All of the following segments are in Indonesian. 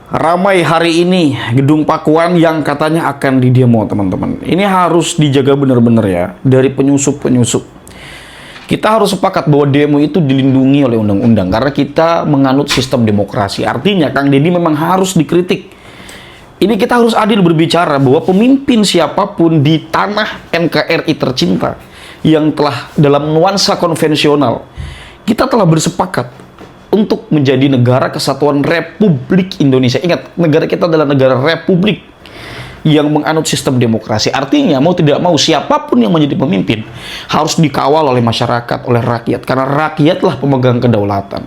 Ramai hari ini Gedung Pakuan yang katanya akan didemo, teman-teman. Ini harus dijaga benar-benar ya dari penyusup-penyusup. Kita harus sepakat bahwa demo itu dilindungi oleh undang-undang karena kita menganut sistem demokrasi. Artinya Kang Deddy memang harus dikritik. Ini kita harus adil berbicara bahwa pemimpin siapapun di tanah NKRI tercinta yang telah dalam nuansa konvensional, kita telah bersepakat untuk menjadi negara kesatuan Republik Indonesia. Ingat, negara kita adalah negara republik yang menganut sistem demokrasi. Artinya, mau tidak mau, siapapun yang menjadi pemimpin harus dikawal oleh masyarakat, oleh rakyat. Karena rakyatlah pemegang kedaulatan.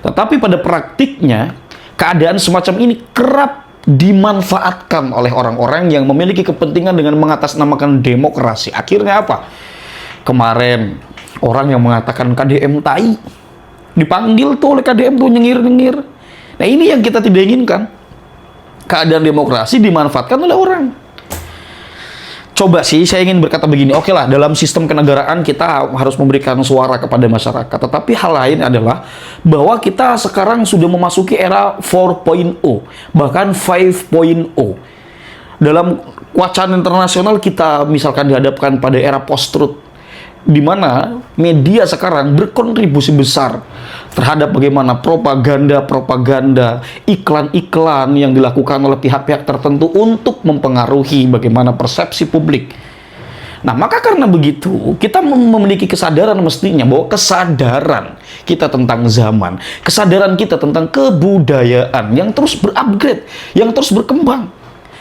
Tetapi pada praktiknya, keadaan semacam ini kerap dimanfaatkan oleh orang-orang yang memiliki kepentingan dengan mengatasnamakan demokrasi. Akhirnya apa? Kemarin, orang yang mengatakan KDM tai, dipanggil tuh oleh KDM tuh nyengir-nyengir. Nah, ini yang kita tidak inginkan. Keadaan demokrasi dimanfaatkan oleh orang. Coba sih saya ingin berkata begini, oke lah, dalam sistem kenegaraan kita harus memberikan suara kepada masyarakat. Tetapi hal lain adalah bahwa kita sekarang sudah memasuki era 4.0, bahkan 5.0. Dalam wacana internasional kita misalkan dihadapkan pada era post-truth, di mana media sekarang berkontribusi besar terhadap bagaimana propaganda, iklan-iklan yang dilakukan oleh pihak-pihak tertentu untuk mempengaruhi bagaimana persepsi publik. Nah, maka karena begitu, kita memiliki kesadaran mestinya bahwa kesadaran kita tentang zaman, kesadaran kita tentang kebudayaan yang terus berupgrade, yang terus berkembang.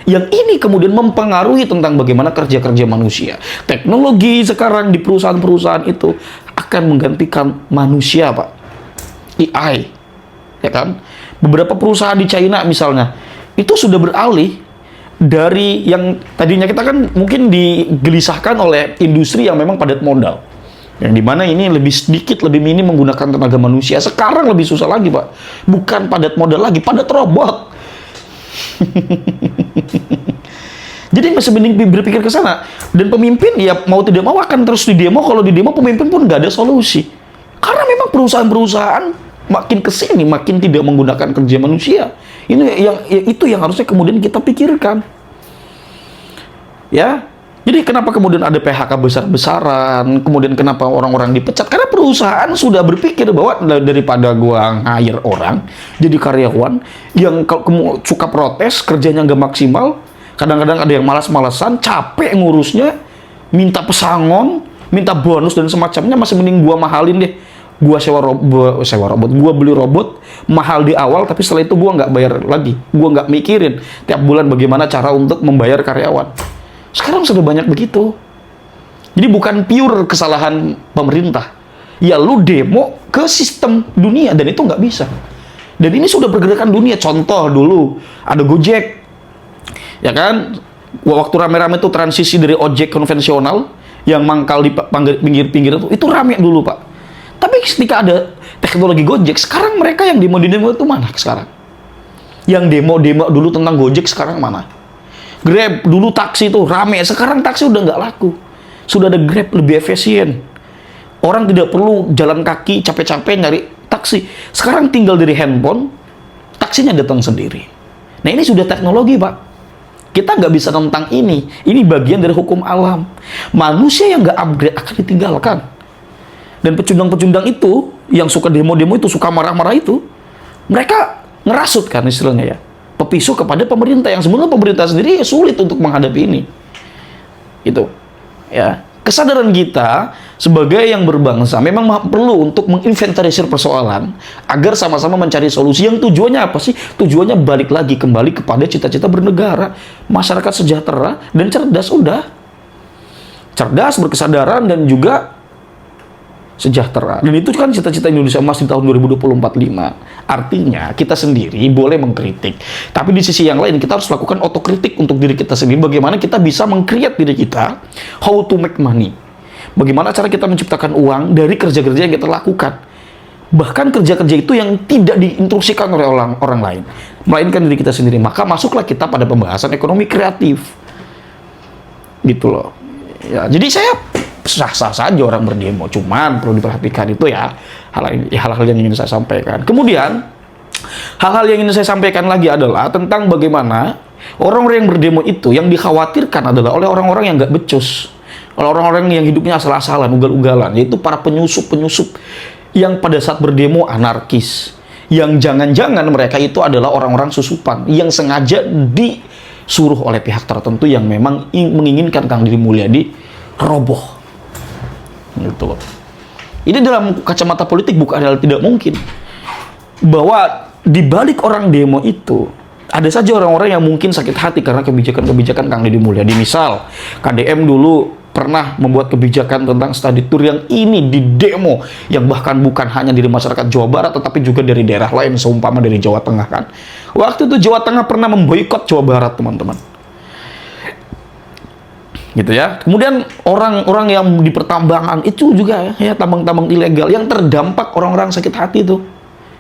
Yang ini kemudian mempengaruhi tentang bagaimana kerja-kerja manusia. Teknologi sekarang di perusahaan-perusahaan itu akan menggantikan manusia, Pak. AI, ya kan? Beberapa perusahaan di China misalnya, itu sudah beralih dari yang tadinya kita kan mungkin digelisahkan oleh industri yang memang padat modal. Yang dimana ini lebih sedikit, lebih minim menggunakan tenaga manusia. Sekarang lebih susah lagi, Pak. Bukan padat modal lagi, padat robot. Jadi masih mending berpikir ke sana. Dan pemimpin ya mau tidak mau akan terus didemo. Kalau didemo pemimpin pun nggak ada solusi. Karena memang perusahaan-perusahaan makin kesini makin tidak menggunakan kerja manusia. Itu yang harusnya kemudian kita pikirkan. Ya. Jadi kenapa kemudian ada PHK besar-besaran, kemudian kenapa orang-orang dipecat? Karena perusahaan sudah berpikir bahwa daripada gua hire orang jadi karyawan yang suka protes, kerjanya nggak maksimal, kadang-kadang ada yang malas-malasan, capek ngurusnya, minta pesangon, minta bonus dan semacamnya, masih mending gua mahalin deh. Gua sewa robot, gua beli robot mahal di awal, tapi setelah itu gua nggak bayar lagi, gua nggak mikirin tiap bulan bagaimana cara untuk membayar karyawan. Sekarang sudah banyak begitu. Jadi bukan pure kesalahan pemerintah. Ya lu demo ke sistem dunia dan itu nggak bisa. Dan ini sudah pergerakan dunia. Contoh dulu ada Gojek, ya kan? Waktu rame-rame itu transisi dari ojek konvensional yang mangkal di pinggir-pinggir itu rame dulu, Pak. Tapi ketika ada teknologi Gojek, sekarang mereka yang demo itu mana sekarang? Yang demo dulu tentang Gojek sekarang mana? Grab, dulu taksi itu rame, sekarang taksi udah nggak laku. Sudah ada Grab, lebih efisien. Orang tidak perlu jalan kaki, capek-capek nyari taksi. Sekarang tinggal dari handphone, taksinya datang sendiri. Nah ini sudah teknologi, Pak. Kita nggak bisa tentang ini. Ini bagian dari hukum alam. Manusia yang nggak upgrade akan ditinggalkan. Dan pecundang-pecundang itu, yang suka demo-demo itu, suka marah-marah itu, mereka ngerasut kan istilahnya ya. Pepisu kepada pemerintah yang sebenarnya pemerintah sendiri sulit untuk menghadapi ini. Itu. Ya. Kesadaran kita sebagai yang berbangsa memang perlu untuk menginventarisir persoalan agar sama-sama mencari solusi yang tujuannya apa sih? Tujuannya balik lagi kembali kepada cita-cita bernegara, masyarakat sejahtera dan cerdas udah. Cerdas, berkesadaran dan juga sejahtera. Dan itu kan cita-cita Indonesia Emas di tahun 2045. Artinya kita sendiri boleh mengkritik, tapi di sisi yang lain kita harus lakukan otokritik untuk diri kita sendiri. Bagaimana kita bisa meng-create diri kita, how to make money. Bagaimana cara kita menciptakan uang dari kerja-kerja yang kita lakukan. Bahkan kerja-kerja itu yang tidak diinstruksikan oleh orang lain, melainkan diri kita sendiri. Maka masuklah kita pada pembahasan ekonomi kreatif. Gitu loh. Ya, jadi saya sah-sah saja orang berdemo, cuman perlu diperhatikan itu ya hal-hal yang ingin saya sampaikan. Kemudian Hal-hal yang ingin saya sampaikan lagi adalah tentang bagaimana orang-orang yang berdemo itu yang dikhawatirkan adalah oleh orang-orang yang nggak becus, oleh orang-orang yang hidupnya asal-asalan, ugal-ugalan, yaitu para penyusup-penyusup yang pada saat berdemo anarkis, yang jangan-jangan mereka itu adalah orang-orang susupan yang sengaja disuruh oleh pihak tertentu yang memang menginginkan Kang Deddy Mulyadi roboh. Gitu loh. Ini dalam kacamata politik bukan hal tidak mungkin bahwa di balik orang demo itu ada saja orang-orang yang mungkin sakit hati karena kebijakan-kebijakan Kang Deddy Mulyadi. Misal KDM dulu pernah membuat kebijakan tentang study tour yang ini di demo, yang bahkan bukan hanya dari masyarakat Jawa Barat tetapi juga dari daerah lain, seumpama dari Jawa Tengah kan. Waktu itu Jawa Tengah pernah memboikot Jawa Barat, teman-teman. Gitu ya. Kemudian orang-orang yang di pertambangan itu juga ya tambang-tambang ilegal yang terdampak orang-orang sakit hati itu.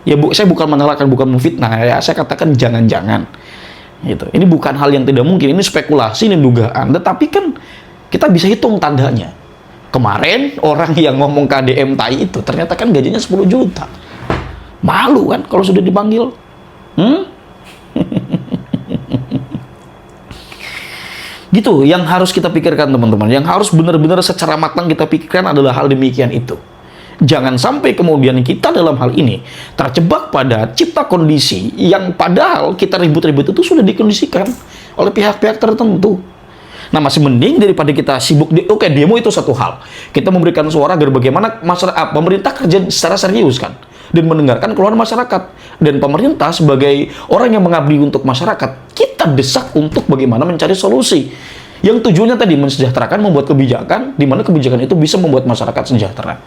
Ya saya bukan menyalahkan, bukan memfitnah ya, saya katakan jangan-jangan. Gitu. Ini bukan hal yang tidak mungkin, ini spekulasi, ini dugaan. Tetapi kan kita bisa hitung tandanya. Kemarin orang yang ngomong KDM tai itu ternyata kan gajinya 10 juta. Malu kan kalau sudah dipanggil. Gitu, yang harus kita pikirkan teman-teman. Yang harus benar-benar secara matang kita pikirkan adalah hal demikian itu. Jangan sampai kemudian kita dalam hal ini terjebak pada cipta kondisi yang padahal kita ribut-ribut itu sudah dikondisikan oleh pihak-pihak tertentu. Nah, masih mending daripada kita sibuk oke, demo itu satu hal. Kita memberikan suara agar bagaimana masyarakat, pemerintah kerja secara serius kan dan mendengarkan keluhan masyarakat. Dan pemerintah sebagai orang yang mengabdi untuk masyarakat, kita desak untuk bagaimana mencari solusi yang tujuannya tadi mensejahterakan, membuat kebijakan di mana kebijakan itu bisa membuat masyarakat sejahtera.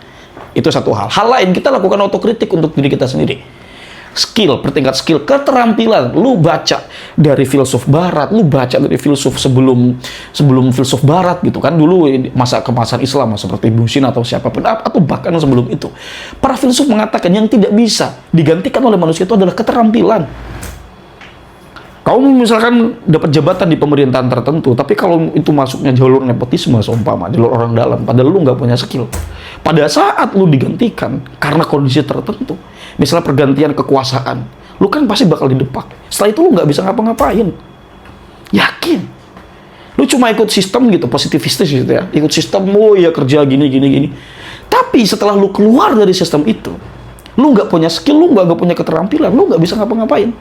Itu satu hal. Hal lain, kita lakukan otokritik untuk diri kita sendiri. Skill, pertingkat skill, keterampilan. Lu baca dari filsuf barat, lu baca dari filsuf sebelum filsuf barat gitu kan. Dulu masa kemasan Islam seperti Ibnu Sina atau siapapun, atau bahkan sebelum itu. Para filsuf mengatakan yang tidak bisa digantikan oleh manusia itu adalah keterampilan. Kamu misalkan dapat jabatan di pemerintahan tertentu, tapi kalau itu masuknya jalur nepotisme, seumpama jalur orang dalam, padahal lu nggak punya skill. Pada saat lu digantikan karena kondisi tertentu, misalnya pergantian kekuasaan, lu kan pasti bakal didepak. Setelah itu lu nggak bisa ngapa-ngapain. Yakin. Lu cuma ikut sistem gitu, positivistis gitu ya. Ikut sistem, oh ya kerja gini. Tapi setelah lu keluar dari sistem itu, lu nggak punya skill, lu nggak punya keterampilan, lu nggak bisa ngapa-ngapain.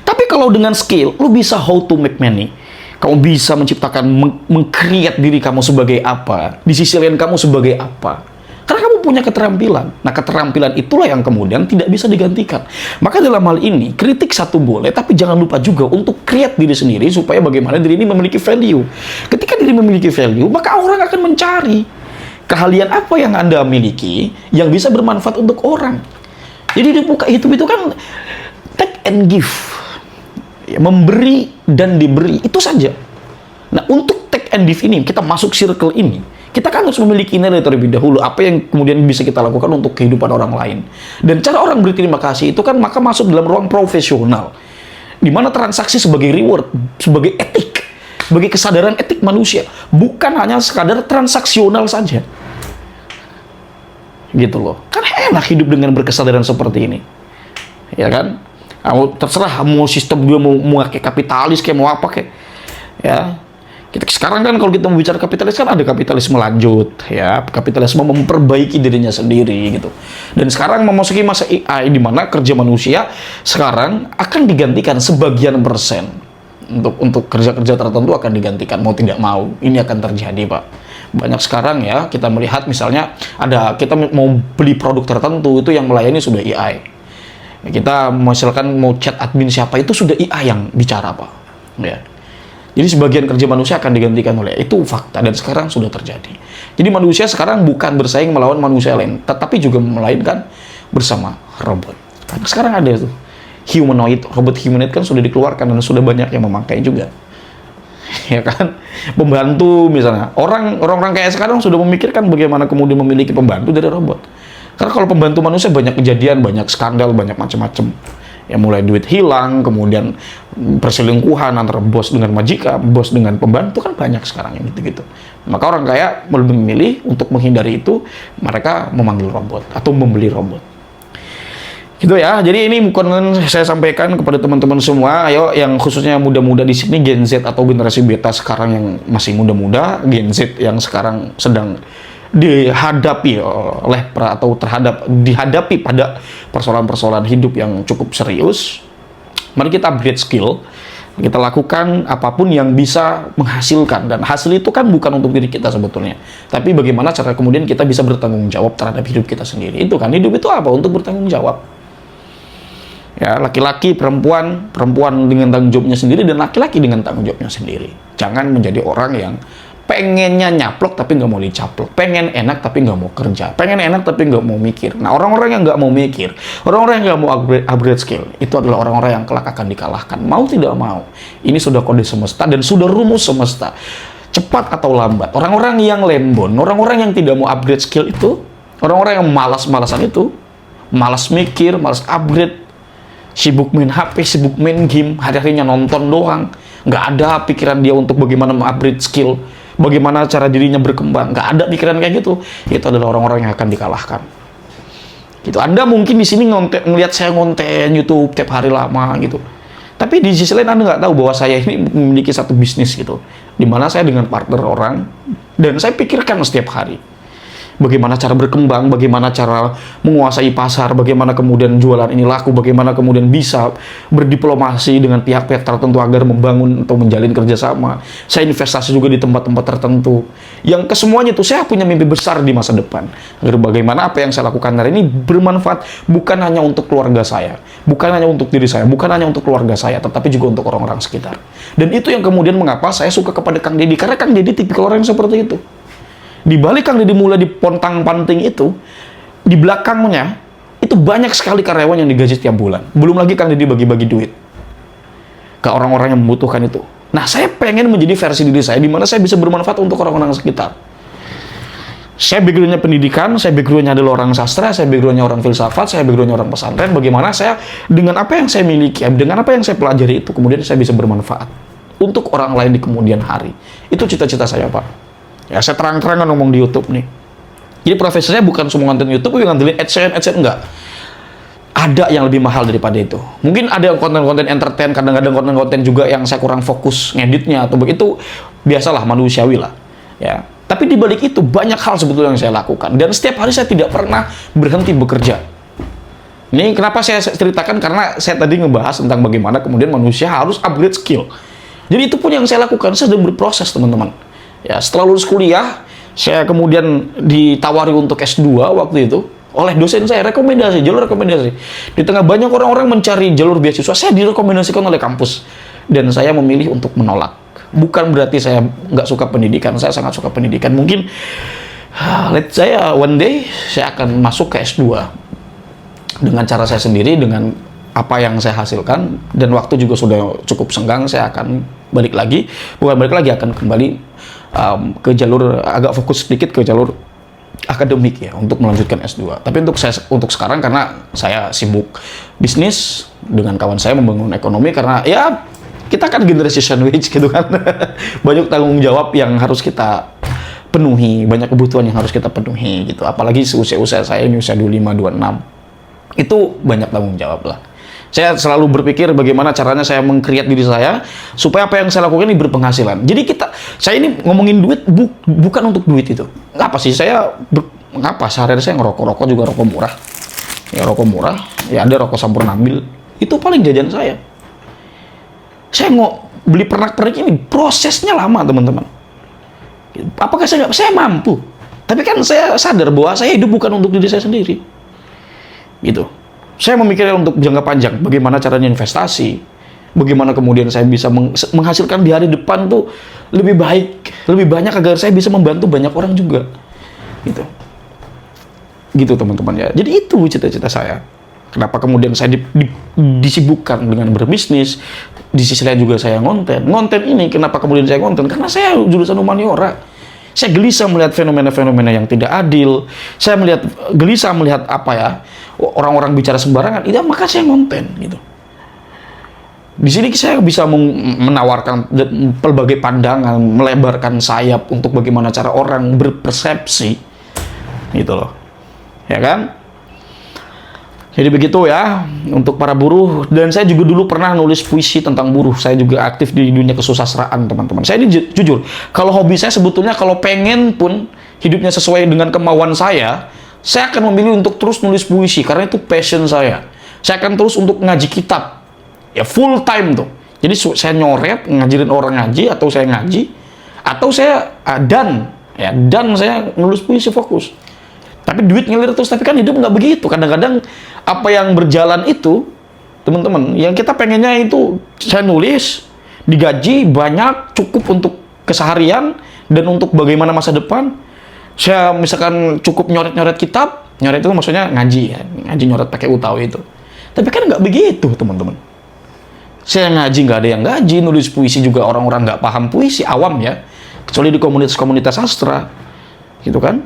Tapi kalau dengan skill, lu bisa how to make money. Kamu bisa menciptakan, meng-create diri kamu sebagai apa. Di sisi lain kamu sebagai apa. Karena kamu punya keterampilan. Nah, keterampilan itulah yang kemudian tidak bisa digantikan. Maka dalam hal ini, kritik satu boleh, tapi jangan lupa juga untuk create diri sendiri supaya bagaimana diri ini memiliki value. Ketika diri memiliki value, maka orang akan mencari keahlian apa yang Anda miliki yang bisa bermanfaat untuk orang. Jadi di muka hidup itu kan take and give. Memberi dan diberi, itu saja. Nah, untuk take and give ini, kita masuk circle ini, kita kan harus memiliki nilai terlebih dahulu, apa yang kemudian bisa kita lakukan untuk kehidupan orang lain. Dan cara orang berterima kasih itu kan maka masuk dalam ruang profesional, di mana transaksi sebagai reward, sebagai etik, sebagai kesadaran etik manusia, bukan hanya sekadar transaksional saja. Gitu loh. Kan enak hidup dengan berkesadaran seperti ini. Ya kan? Terserah mau sistem dia mau kayak kapitalis kayak mau apa kayak ya. Sekarang kan kalau kita bicara kapitalis kan ada kapitalisme lanjut ya, kapitalisme memperbaiki dirinya sendiri gitu. Dan sekarang memasuki masa AI di mana kerja manusia sekarang akan digantikan sebagian persen untuk kerja-kerja tertentu akan digantikan mau tidak mau. Ini akan terjadi, Pak. Banyak sekarang ya kita melihat misalnya kita mau beli produk tertentu itu yang melayani sudah AI. Kita misalkan mau chat admin siapa itu sudah IA yang bicara, Pak. Ya. Jadi sebagian kerja manusia akan digantikan oleh itu fakta dan sekarang sudah terjadi. Jadi manusia sekarang bukan bersaing melawan manusia lain, tetapi juga melainkan bersama robot. Karena sekarang ada tuh robot humanoid kan sudah dikeluarkan dan sudah banyak yang memakai juga. Ya kan? Pembantu misalnya. Orang-orang kayak sekarang sudah memikirkan bagaimana kemudian memiliki pembantu dari robot. Karena kalau pembantu manusia banyak kejadian, banyak skandal, banyak macam-macam. Ya mulai duit hilang, kemudian perselingkuhan antara bos dengan majikan, bos dengan pembantu kan banyak sekarang yang gitu-gitu. Maka orang kaya lebih memilih untuk menghindari itu, mereka memanggil robot atau membeli robot. Gitu ya. Jadi ini bukan saya sampaikan kepada teman-teman semua, ayo yang khususnya muda-muda di sini, Gen Z atau generasi beta sekarang yang masih muda-muda, Gen Z yang sekarang sedang dihadapi oleh atau dihadapi pada persoalan-persoalan hidup yang cukup serius. Mari kita upgrade skill. Kita lakukan apapun yang bisa menghasilkan, dan hasil itu kan bukan untuk diri kita sebetulnya, tapi bagaimana cara kemudian kita bisa bertanggung jawab terhadap hidup kita sendiri. Itu kan hidup itu apa? Untuk bertanggung jawab. Ya, laki-laki, perempuan dengan tanggung jawabnya sendiri, dan laki-laki dengan tanggung jawabnya sendiri. Jangan menjadi orang yang pengennya nyaplok tapi nggak mau dicaplok, pengen enak tapi nggak mau kerja, pengen enak tapi nggak mau mikir. Nah, orang-orang yang nggak mau mikir, orang-orang yang nggak mau upgrade skill, itu adalah orang-orang yang kelak akan dikalahkan. Mau tidak mau, ini sudah kode semesta dan sudah rumus semesta. Cepat atau lambat, orang-orang yang lembon, orang-orang yang tidak mau upgrade skill itu, orang-orang yang malas-malasan itu, malas mikir, malas upgrade, sibuk main HP, sibuk main game, hari-harinya nonton doang, nggak ada pikiran dia untuk bagaimana mengupgrade skill, bagaimana cara dirinya berkembang, nggak ada pikiran kayak gitu. Itu adalah orang-orang yang akan dikalahkan. Gitu. Anda mungkin di sini ngelihat saya ngonten YouTube tiap hari lama gitu, tapi di sisi lain Anda nggak tahu bahwa saya ini memiliki satu bisnis gitu, di mana saya dengan partner orang, dan saya pikirkan setiap hari bagaimana cara berkembang, bagaimana cara menguasai pasar, bagaimana kemudian jualan ini laku, bagaimana kemudian bisa berdiplomasi dengan pihak-pihak tertentu agar membangun atau menjalin kerjasama. Saya investasi juga di tempat-tempat tertentu. Yang kesemuanya itu saya punya mimpi besar di masa depan. Agar bagaimana apa yang saya lakukan hari ini bermanfaat bukan hanya untuk keluarga saya, bukan hanya untuk diri saya, bukan hanya untuk keluarga saya, tetapi juga untuk orang-orang sekitar. Dan itu yang kemudian mengapa saya suka kepada Kang Deddy, karena Kang Deddy tipikal orang yang seperti itu. Di balik Kang Deddy mulai dipontang-panting itu, di belakangnya itu banyak sekali karyawan yang digaji setiap bulan. Belum lagi Kang Deddy bagi-bagi duit ke orang-orang yang membutuhkan itu. Nah, saya pengen menjadi versi diri saya di mana saya bisa bermanfaat untuk orang-orang sekitar. Saya background-nya pendidikan, saya background-nya adalah orang sastra, saya background-nya orang filsafat, saya background-nya orang pesantren. Bagaimana saya dengan apa yang saya miliki, dengan apa yang saya pelajari itu kemudian saya bisa bermanfaat untuk orang lain di kemudian hari. Itu cita-cita saya, Pak. Ya, saya terang-terangan ngomong di YouTube nih. Jadi profesinya bukan semua konten YouTube yang ngandelin AdSense, enggak. Ada yang lebih mahal daripada itu. Mungkin ada konten-konten entertain, kadang-kadang konten-konten juga yang saya kurang fokus ngeditnya atau begitu, biasalah, manusiawi lah. Ya. Tapi di balik itu banyak hal sebetulnya yang saya lakukan, dan setiap hari saya tidak pernah berhenti bekerja. Ini kenapa saya ceritakan, karena saya tadi ngebahas tentang bagaimana kemudian manusia harus upgrade skill. Jadi itu pun yang saya lakukan, saya sedang berproses, teman-teman. Ya, setelah lulus kuliah, saya kemudian ditawari untuk S2 waktu itu oleh dosen saya, jalur rekomendasi. Di tengah banyak orang-orang mencari jalur beasiswa, saya direkomendasikan oleh kampus. Dan saya memilih untuk menolak. Bukan berarti saya nggak suka pendidikan, saya sangat suka pendidikan. Mungkin, saya one day, saya akan masuk ke S2. Dengan cara saya sendiri, dengan apa yang saya hasilkan, dan waktu juga sudah cukup senggang, saya akan balik lagi. Bukan balik lagi, akan kembali ke jalur, agak fokus sedikit ke jalur akademik ya, untuk melanjutkan S2. Tapi untuk sekarang, karena saya sibuk bisnis dengan kawan saya membangun ekonomi, karena ya kita kan generasi sandwich gitu kan. Banyak tanggung jawab yang harus kita penuhi, banyak kebutuhan yang harus kita penuhi gitu. Apalagi usia saya ini usia 25, 26. Itu banyak tanggung jawab lah. Saya selalu berpikir bagaimana caranya saya meng-create diri saya supaya apa yang saya lakukan ini berpenghasilan. Jadi saya ini ngomongin duit bukan untuk duit itu. Ngapa sih ngapa sehari-hari saya ngerokok juga rokok murah. Ya rokok murah, ya ada rokok Sampurna Ambil. Itu paling jajan saya. Saya beli pernak-pernik ini prosesnya lama, teman-teman. Apakah saya mampu? Tapi kan saya sadar bahwa saya hidup bukan untuk diri saya sendiri. Gitu. Saya memikirkan untuk jangka panjang, bagaimana caranya investasi, bagaimana kemudian saya bisa menghasilkan di hari depan tuh lebih baik, lebih banyak agar saya bisa membantu banyak orang juga. Gitu teman-teman ya. Jadi itu cita-cita saya. Kenapa kemudian saya disibukkan dengan berbisnis, di sisi lain juga saya ngonten. Ngonten ini kenapa kemudian saya ngonten? Karena saya jurusan humaniora. Saya gelisah melihat fenomena-fenomena yang tidak adil. Saya gelisah melihat orang-orang bicara sembarangan. Itu maka saya ngonten gitu. Di sini saya bisa menawarkan berbagai pandangan, melebarkan sayap untuk bagaimana cara orang berpersepsi, gitu loh, ya kan? Jadi begitu ya untuk para buruh. Dan saya juga dulu pernah nulis puisi tentang buruh. Saya juga aktif di dunia kesusastraan, teman-teman. Saya ini jujur, kalau hobi saya sebetulnya kalau pengen pun hidupnya sesuai dengan kemauan saya akan memilih untuk terus nulis puisi karena itu passion saya. Saya akan terus untuk ngaji kitab. Ya full time tuh. Jadi saya nyoret, ngajarin orang ngaji atau saya ngaji atau saya dan saya nulis puisi fokus. Tapi duit ngilir terus, tapi kan hidup nggak begitu. Kadang-kadang apa yang berjalan itu, teman-teman, yang kita pengennya itu saya nulis, digaji banyak, cukup untuk keseharian dan untuk bagaimana masa depan. Saya misalkan cukup nyoret-nyoret kitab, nyoret itu maksudnya ngaji ya, ngaji nyoret pakai utau itu. Tapi kan nggak begitu, teman-teman. Saya ngaji nggak ada yang ngaji, nulis puisi juga orang-orang nggak paham puisi, awam ya, kecuali di komunitas-komunitas sastra, gitu kan.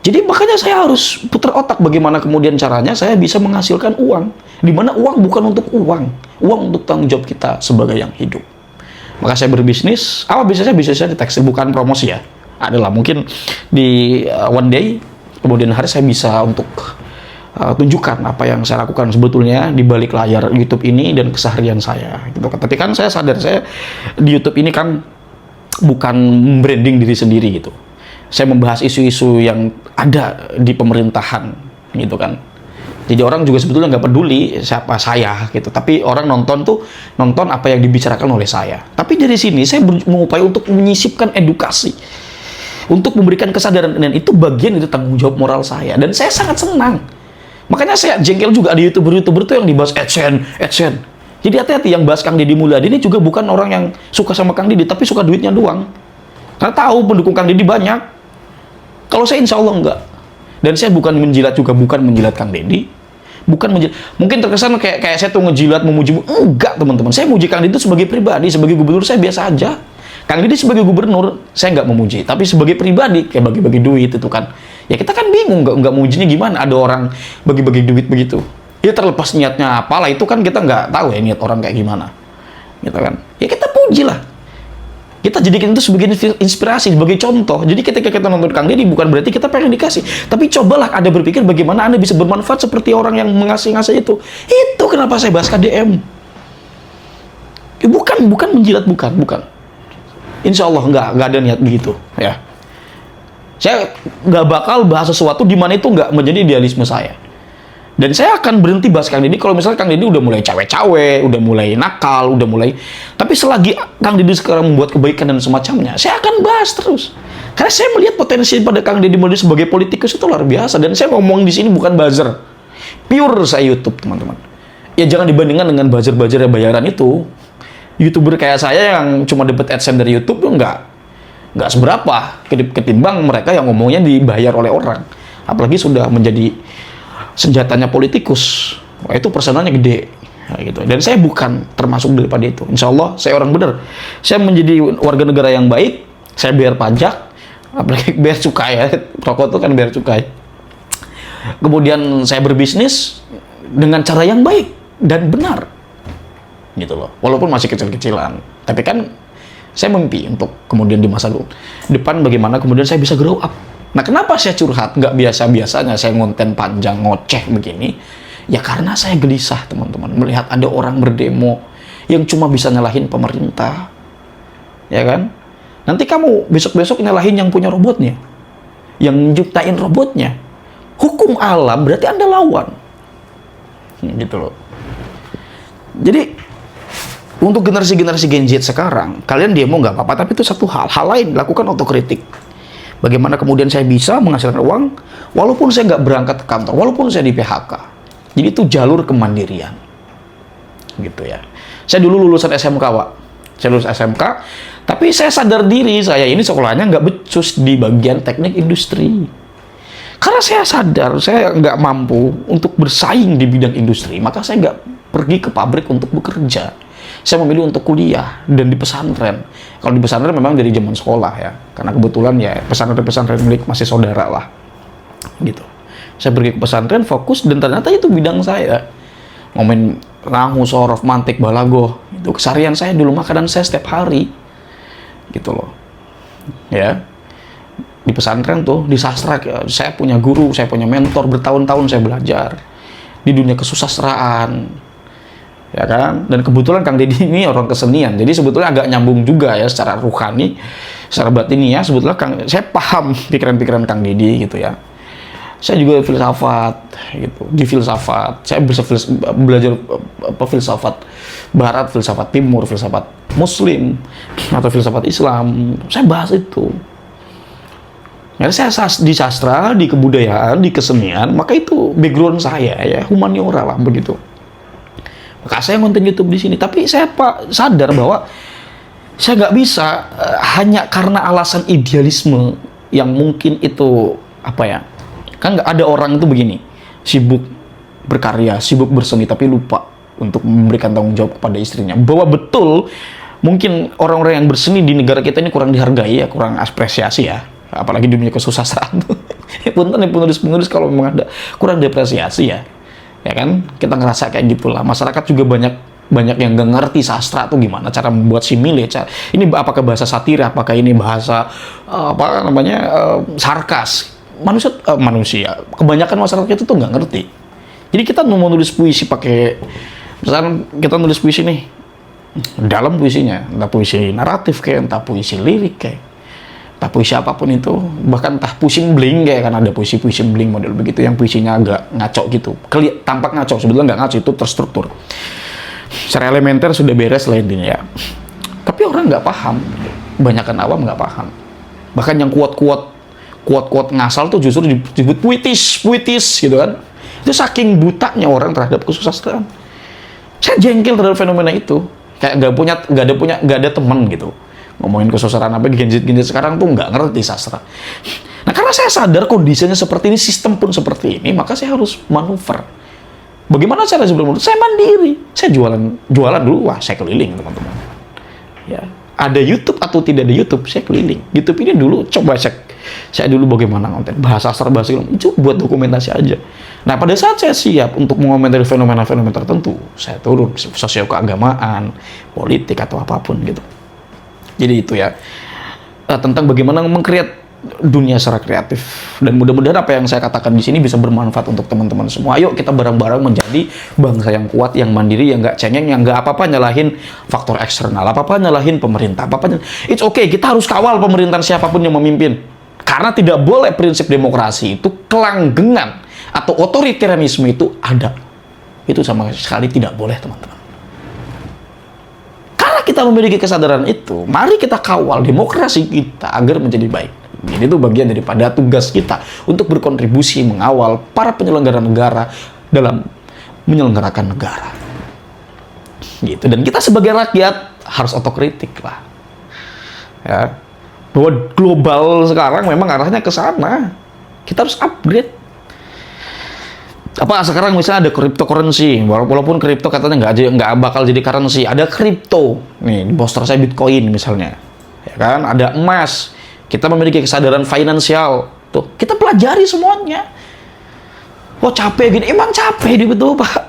Jadi makanya saya harus putar otak bagaimana kemudian caranya saya bisa menghasilkan uang. Dimana uang bukan untuk uang untuk tanggung jawab kita sebagai yang hidup. Maka saya berbisnis, apa bisnisnya di tekstil, bukan promosi ya. Adalah mungkin di one day, kemudian hari saya bisa untuk tunjukkan apa yang saya lakukan sebetulnya di balik layar YouTube ini dan keseharian saya. Gitu. Tapi kan saya sadar, saya di YouTube ini kan bukan branding diri sendiri gitu. Saya membahas isu-isu yang ada di pemerintahan, gitu kan. Jadi orang juga sebetulnya nggak peduli siapa saya, gitu. Tapi orang nonton apa yang dibicarakan oleh saya. Tapi dari sini saya mengupaya untuk menyisipkan edukasi, untuk memberikan kesadaran, dan itu bagian dari tanggung jawab moral saya. Dan saya sangat senang. Makanya saya jengkel juga ada YouTuber tuh yang dibahas AdSense. Jadi hati-hati yang bahas Kang Deddy Mulyadi ini juga bukan orang yang suka sama Kang Deddy, tapi suka duitnya doang. Karena tahu pendukung Kang Deddy banyak. Kalau saya insya Allah enggak. Dan saya bukan menjilat juga, bukan menjilat Kang Deddy. Mungkin terkesan kayak saya tuh ngejilat, memuji. Enggak, teman-teman. Saya muji Kang Deddy itu sebagai pribadi, sebagai gubernur saya biasa aja. Kang Deddy sebagai gubernur, saya nggak memuji. Tapi sebagai pribadi, kayak bagi-bagi duit itu kan. Ya kita kan bingung, nggak mujinya gimana. Ada orang bagi-bagi duit begitu. Ya terlepas niatnya apalah, itu kan kita nggak tahu ya niat orang kayak gimana. Gitu kan. Ya kita puji lah. Kita jadikan itu sebagai inspirasi, sebagai contoh. Jadi ketika kita nonton Kang Deddy, bukan berarti kita pengen dikasih. Tapi cobalah Anda berpikir bagaimana Anda bisa bermanfaat seperti orang yang mengasih-ngasih itu. Itu kenapa saya bahas KDM. Bukan menjilat, bukan. Insya Allah nggak ada niat begitu. Ya. Saya nggak bakal bahas sesuatu di mana itu nggak menjadi idealisme saya. Dan saya akan berhenti bahas Kang Deddy kalau misalnya Kang Deddy udah mulai cawe-cawe, udah mulai nakal, tapi selagi Kang Deddy sekarang membuat kebaikan dan semacamnya, saya akan bahas terus. Karena saya melihat potensi pada Kang Deddy Mulyadi sebagai politikus itu luar biasa, dan saya ngomong di sini bukan buzzer. Pure saya YouTube, teman-teman. Ya jangan dibandingkan dengan buzzer-buzzer yang bayaran itu. YouTuber kayak saya yang cuma dapat AdSense dari YouTube tuh nggak seberapa ketimbang mereka yang ngomongnya dibayar oleh orang. Apalagi sudah menjadi senjatanya politikus, wah itu persenannya gede, gitu. Dan saya bukan termasuk daripada itu. Insya Allah saya orang benar. Saya menjadi warga negara yang baik. Saya bayar pajak, apalagi bayar cukai ya. Rokok itu kan bayar cukai. Kemudian saya berbisnis dengan cara yang baik dan benar, gitu loh. Walaupun masih kecil-kecilan, tapi kan saya mimpi untuk kemudian di masa depan bagaimana kemudian saya bisa grow up. Nah, kenapa saya curhat? Nggak biasa-biasanya saya ngonten panjang, ngoceh begini. Ya karena saya gelisah, teman-teman. Melihat ada orang berdemo yang cuma bisa nyalahin pemerintah. Ya kan? Nanti kamu besok-besok nyalahin yang punya robotnya. Yang nyiptain robotnya. Hukum alam berarti Anda lawan. Gitu loh. Jadi, untuk generasi-generasi Gen Z sekarang, kalian demo nggak apa-apa, tapi itu satu hal. Hal lain, lakukan otokritik. Bagaimana kemudian saya bisa menghasilkan uang walaupun saya nggak berangkat ke kantor, walaupun saya di PHK. Jadi itu jalur kemandirian. Gitu ya. Saya dulu lulusan SMK, Pak. Saya lulus SMK, tapi saya sadar diri saya ini sekolahnya nggak becus di bagian teknik industri. Karena saya sadar saya nggak mampu untuk bersaing di bidang industri, maka saya nggak pergi ke pabrik untuk bekerja. Saya memilih untuk kuliah dan di pesantren. Kalau di pesantren memang dari zaman sekolah ya, karena kebetulan ya pesantren milik masih saudara lah, gitu. Saya pergi ke pesantren fokus dan ternyata itu bidang saya. Ngomongin nahu, sorof, mantik, balagoh, itu keseharian saya dulu, makanan saya setiap hari, gitu loh. Ya, di pesantren tuh di sastra saya punya guru, saya punya mentor, bertahun-tahun saya belajar. di dunia kesusastraan, ya kan? Dan kebetulan Kang Deddy ini orang kesenian, jadi sebetulnya agak nyambung juga ya secara ruhani, secara batin ya. Sebetulnya saya paham pikiran-pikiran Kang Deddy gitu ya. Saya juga filsafat gitu, di filsafat saya bisa belajar filsafat barat, filsafat timur, filsafat muslim atau filsafat Islam. Saya bahas itu. Ya, saya di sastra, di kebudayaan, di kesenian, maka itu background saya ya, humaniora lah begitu. Maka saya konten YouTube di sini, tapi saya sadar bahwa saya nggak bisa hanya karena alasan idealisme yang mungkin itu apa ya? Kan nggak ada orang itu begini, sibuk berkarya, sibuk berseni, tapi lupa untuk memberikan tanggung jawab kepada istrinya. Bahwa betul, mungkin orang-orang yang berseni di negara kita ini kurang dihargai ya, kurang apresiasi ya. Apalagi di dunia kesusastraan. Punten penulis-penulis kalau memang ada kurang diapresiasi ya. Ya kan, kita ngerasa kayak gitulah. Masyarakat juga banyak yang nggak ngerti sastra tuh gimana cara membuat simile. Ini apakah bahasa satira, apakah ini bahasa sarkas. Manusia, kebanyakan masyarakat itu tuh nggak ngerti. Jadi kita mau nulis puisi pakai, misalnya kita nulis puisi nih, dalam puisinya, entah puisi naratif kayak, entah puisi lirik kayak, entah puisi apapun itu, bahkan entah puisi bling kayak, kan ada puisi bling model begitu, yang puisinya agak ngaco gitu, tampak ngaco, sebetulnya nggak ngaco, itu terstruktur. Secara elementer sudah beres lah intinya ya. Tapi orang nggak paham, kebanyakan awam nggak paham. Bahkan yang kuat-kuat ngasal tuh justru disebut puitis gitu kan. Itu saking butanya orang terhadap kesusastraan. Saya jengkel terhadap fenomena itu. Kayak nggak ada teman gitu. Ngomongin kesusastraan apa, Gen Z sekarang tuh nggak ngerti sastra. Nah, karena saya sadar kondisinya seperti ini, sistem pun seperti ini, maka saya harus manuver. Bagaimana cara sebelum saya mandiri? Saya jualan dulu, wah saya keliling teman-teman. Ya, ada YouTube atau tidak ada YouTube, saya keliling. YouTube ini dulu coba cek. Saya dulu bagaimana konten bahasa sastra, bahasa ilmu itu buat dokumentasi aja. Nah, pada saat saya siap untuk mengomentari fenomena-fenomena tertentu, saya turun sosial keagamaan, politik atau apapun gitu. Jadi itu ya tentang bagaimana mengkreat dunia secara kreatif, dan mudah-mudahan apa yang saya katakan di sini bisa bermanfaat untuk teman-teman semua. Ayo kita bareng-bareng menjadi bangsa yang kuat, yang mandiri, yang nggak cengeng, yang nggak apa-apa nyalahin faktor eksternal, apa-apa nyalahin pemerintah, apa-apa. It's okay, kita harus kawal pemerintahan siapapun yang memimpin. Karena tidak boleh prinsip demokrasi itu kelanggengan atau otoritarianisme itu ada. Itu sama sekali tidak boleh, teman-teman. Karena kita memiliki kesadaran itu, mari kita kawal demokrasi kita agar menjadi baik. Ini tuh bagian daripada tugas kita untuk berkontribusi mengawal para penyelenggara negara dalam menyelenggarakan negara. Gitu. Dan kita sebagai rakyat harus otokritik lah. Ya. Bahwa global sekarang memang arahnya ke sana. Kita harus upgrade. Apa sekarang misalnya ada cryptocurrency, walaupun kripto katanya nggak bakal jadi currency, ada kripto. Nih, di poster saya Bitcoin misalnya. Ya kan, ada emas. Kita memiliki kesadaran finansial. Tuh, kita pelajari semuanya. Wah, capek gini. Emang capek ini betul, Pak.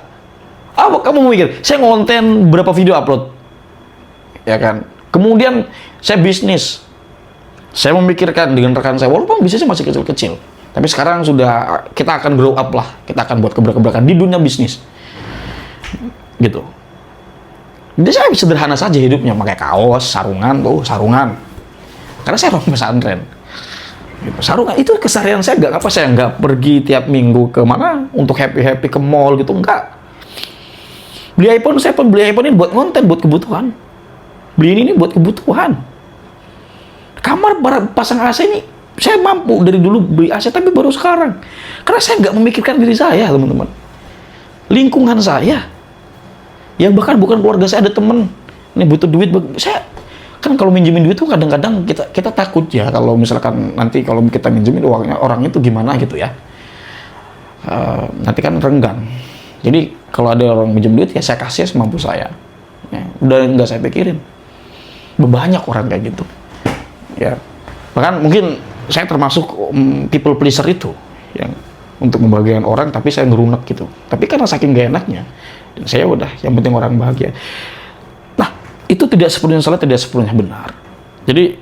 Apa kamu mikir? Saya ngonten berapa video upload? Ya kan. Kemudian saya bisnis. Saya memikirkan dengan rekan saya, walaupun bisnisnya masih kecil-kecil, tapi sekarang sudah kita akan grow up lah, kita akan buat gebrak-gebrakan di dunia bisnis, gitu. Jadi saya sederhana saja hidupnya, pakai kaos, sarungan, karena saya orang pesantren. Gitu. Sarungan itu keseharian saya, saya nggak pergi tiap minggu ke mana untuk happy ke mall gitu, enggak. Beli iPhone ini buat konten, buat kebutuhan. Beli ini buat kebutuhan. Kamar pasang AC ini, saya mampu dari dulu beli AC, tapi baru sekarang. Karena saya nggak memikirkan diri saya, teman-teman. Lingkungan saya. Yang bahkan bukan keluarga saya, ada teman. Ini butuh duit. Saya, kan kalau minjemin duit tuh kadang-kadang kita takut ya, kalau misalkan nanti kalau kita minjemin uangnya, orang itu gimana gitu ya. Nanti kan renggang. Jadi kalau ada orang minjem duit, ya saya kasih semampu saya. Ya, udah nggak saya pikirin. Banyak orang kayak gitu. Ya, bahkan mungkin saya termasuk people pleaser itu, yang untuk membahagiakan orang, tapi saya ngerunek gitu. Tapi karena saking gak enaknya, dan saya udah, yang penting orang bahagia. Nah, itu tidak sepenuhnya salah, tidak sepenuhnya benar. Jadi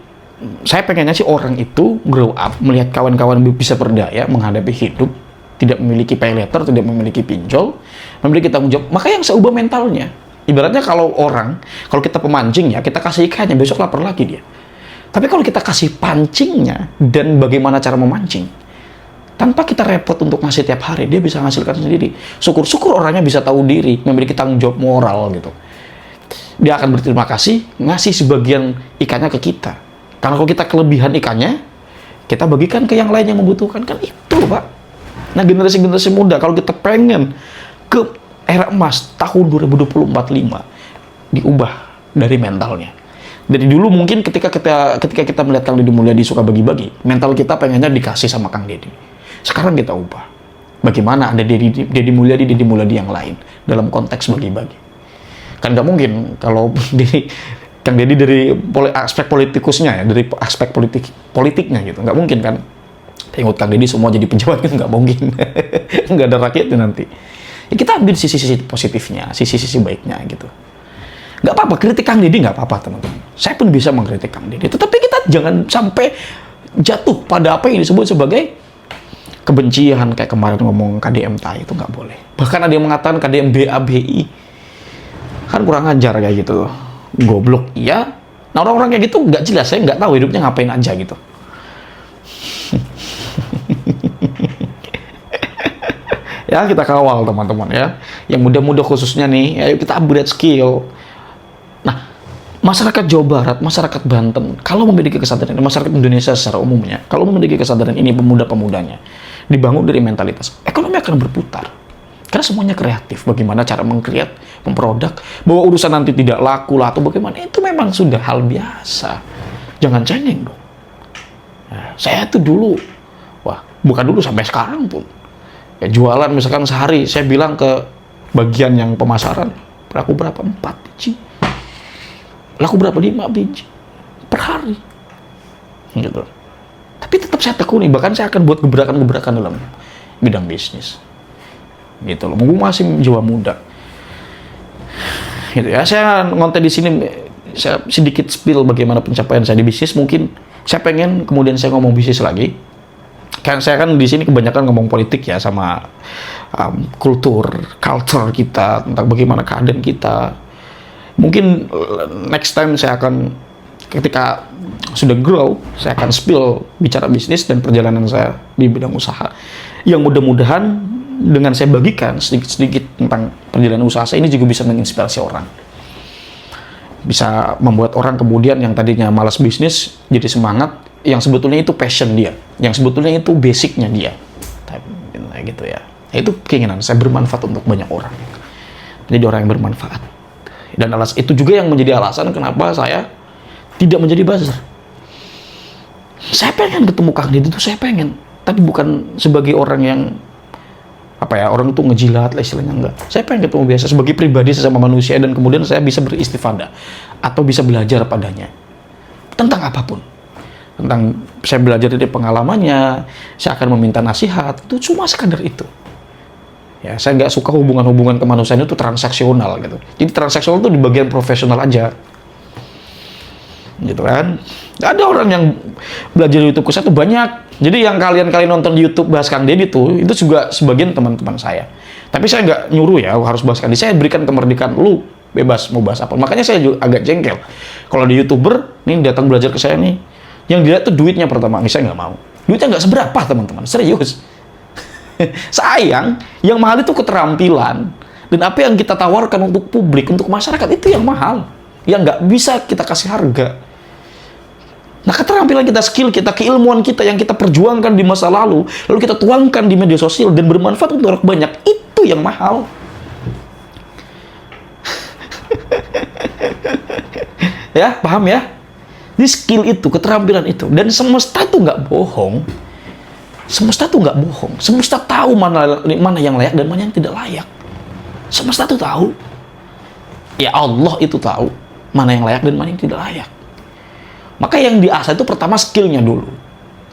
saya pengennya sih orang itu grow up, melihat kawan-kawan bisa berdaya menghadapi hidup tidak memiliki pay letter, tidak memiliki pinjol, memiliki tanggung jawab. Maka yang saya ubah mentalnya. Ibaratnya kalau kita pemancing ya, kita kasih ikannya, besok lapar lagi dia. Tapi kalau kita kasih pancingnya dan bagaimana cara memancing, tanpa kita repot untuk ngasih tiap hari, dia bisa menghasilkan sendiri. Syukur-syukur orangnya bisa tahu diri, memiliki tanggung jawab moral gitu. Dia akan berterima kasih, ngasih sebagian ikannya ke kita. Karena kalau kita kelebihan ikannya, kita bagikan ke yang lain yang membutuhkan. Kan itu, Pak. Nah, generasi-generasi muda, kalau kita pengen ke era emas tahun 2024-5, diubah dari mentalnya. Dari dulu mungkin ketika kita melihat Kang Deddy Mulyadi suka bagi-bagi, mental kita pengennya dikasih sama Kang Deddy. Sekarang kita ubah. Bagaimana ada Deddy Mulyadi yang lain dalam konteks bagi-bagi. Kan nggak mungkin kalau Kang Deddy dari aspek politikusnya ya, dari aspek politiknya gitu. Nggak mungkin kan. Tengok Kang Deddy semua jadi pejabat itu nggak mungkin. Nggak ada rakyatnya nanti. Ya, kita ambil sisi-sisi positifnya, sisi-sisi baiknya gitu. Nggak apa-apa, kritik Kang Deddy nggak apa-apa teman-teman. Saya pun bisa mengkritik Kang Deddy. Tetapi kita jangan sampai jatuh pada apa yang disebut sebagai kebencian. Kayak kemarin ngomong KDM TAI itu nggak boleh. Bahkan ada yang mengatakan KDM BABI. Kan kurang ajar kayak gitu. Goblok, iya. Nah orang-orang kayak gitu nggak jelas. Saya nggak tahu hidupnya ngapain aja gitu. Ya kita kawal teman-teman ya. Yang muda-muda khususnya nih, ayo kita upgrade skill. Nah, masyarakat Jawa Barat, masyarakat Banten, kalau memiliki kesadaran, masyarakat Indonesia secara umumnya, kalau memiliki kesadaran ini pemuda-pemudanya, dibangun dari mentalitas, ekonomi akan berputar. Karena semuanya kreatif, bagaimana cara mengkreat, memproduk, bahwa urusan nanti tidak laku lah atau bagaimana, itu memang sudah hal biasa. Jangan cengeng dong. Nah, saya tuh dulu, bukan dulu sampai sekarang pun, ya jualan misalkan sehari, saya bilang ke bagian yang pemasaran, laku berapa? 4 biji. Laku berapa? 5 biji. Per hari. Gitu. Tapi tetap saya tekuni, bahkan saya akan buat gebrakan-gebrakan dalam bidang bisnis. Gitu loh, mumpung masih jiwa muda. Gitu ya, saya ngonten di sini, saya sedikit spill bagaimana pencapaian saya di bisnis. Mungkin saya pengen kemudian saya ngomong bisnis lagi. Kan saya kan di sini kebanyakan ngomong politik ya, sama culture kita, tentang bagaimana keadaan kita. Mungkin next time saya akan, ketika sudah grow, saya akan spill bicara bisnis dan perjalanan saya di bidang usaha. Yang mudah-mudahan dengan saya bagikan sedikit-sedikit tentang perjalanan usaha saya, ini juga bisa menginspirasi orang. Bisa membuat orang kemudian yang tadinya malas bisnis jadi semangat, yang sebetulnya itu passion dia, yang sebetulnya itu basicnya dia. Gitu ya. Itu keinginan saya, bermanfaat untuk banyak orang. Jadi orang yang bermanfaat. Dan itu juga yang menjadi alasan kenapa saya tidak menjadi buzzer. Saya pengen ketemu Kang Deddy itu, saya pengen. Tapi bukan sebagai orang yang orang itu ngejilat lah istilahnya, enggak. Saya pengen ketemu biasa sebagai pribadi sesama manusia, dan kemudian saya bisa beristifadah atau bisa belajar padanya tentang apapun. Tentang saya belajar dari pengalamannya, saya akan meminta nasihat, itu cuma sekadar itu. Ya, saya nggak suka hubungan-hubungan kemanusiaan itu transaksional gitu. Jadi transaksional itu di bagian profesional aja. Gitu kan. Ada orang yang belajar YouTube ke saya tuh banyak. Jadi yang kalian nonton di YouTube bahas Kang Deddy itu juga sebagian teman-teman saya. Tapi saya nggak nyuruh ya harus bahas Kang Deddy. Saya berikan kemerdekaan, lu bebas mau bahas apa. Makanya saya juga agak jengkel. Kalau di YouTuber nih datang belajar ke saya nih, yang dilihat tuh duitnya pertama. Saya nggak mau. Duitnya nggak seberapa teman-teman, serius. Sayang, yang mahal itu keterampilan. Dan apa yang kita tawarkan untuk publik, untuk masyarakat, itu yang mahal. Yang nggak bisa kita kasih harga. Nah, keterampilan kita, skill kita, keilmuan kita yang kita perjuangkan di masa lalu kita tuangkan di media sosial dan bermanfaat untuk orang banyak, itu yang mahal. Ya, paham ya? Ini skill itu, keterampilan itu. Dan semesta itu nggak bohong. Semesta itu nggak bohong. Semesta tahu mana yang layak dan mana yang tidak layak. Semesta itu tahu. Ya Allah itu tahu mana yang layak dan mana yang tidak layak. Maka yang diasah itu pertama skillnya dulu.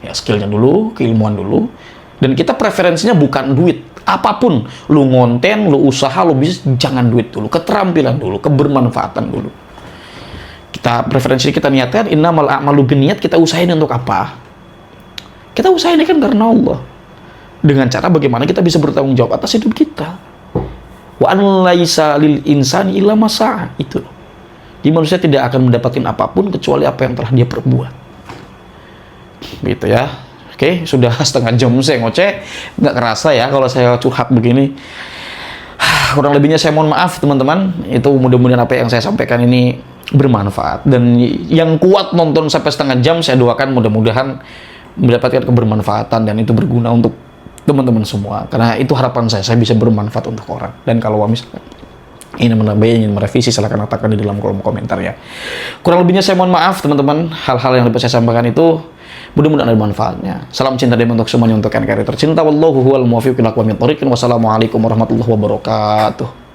Ya, skillnya dulu, keilmuan dulu. Dan kita preferensinya bukan duit. Apapun, lu ngonten, lu usaha, lu bisnis, jangan duit dulu. Keterampilan dulu, kebermanfaatan dulu. Preferensi kita niatkan, innamal a'malu binniyat, kita usahain untuk apa? Kita usahain kan karena Allah. dengan cara bagaimana kita bisa bertanggung jawab atas hidup kita. Wa an laisa lil insani illa ma sa'a. Itu. Jadi manusia tidak akan mendapatkan apapun kecuali apa yang telah dia perbuat. Gitu ya. Oke, sudah setengah jam saya ngoceh. Nggak kerasa ya kalau saya curhat begini. Kurang lebihnya saya mohon maaf teman-teman. Itu mudah-mudahan apa yang saya sampaikan ini bermanfaat. Dan yang kuat nonton sampai setengah jam, saya doakan mudah-mudahan mendapatkan kebermanfaatan dan itu berguna untuk teman-teman semua. Karena itu harapan saya bisa bermanfaat untuk orang. Dan kalau misalkan ingin menambah, ingin merevisi, silahkan katakan di dalam kolom komentar ya. Kurang lebihnya saya mohon maaf teman-teman. Hal-hal yang dapat saya sampaikan itu mudah-mudahan ada manfaatnya. Salam cinta dan untuk semuanya, untuk NKRI tercinta. Wallahu huwal muwaffiq ila aqwamit thoriq. Wassalamualaikum warahmatullahi wabarakatuh.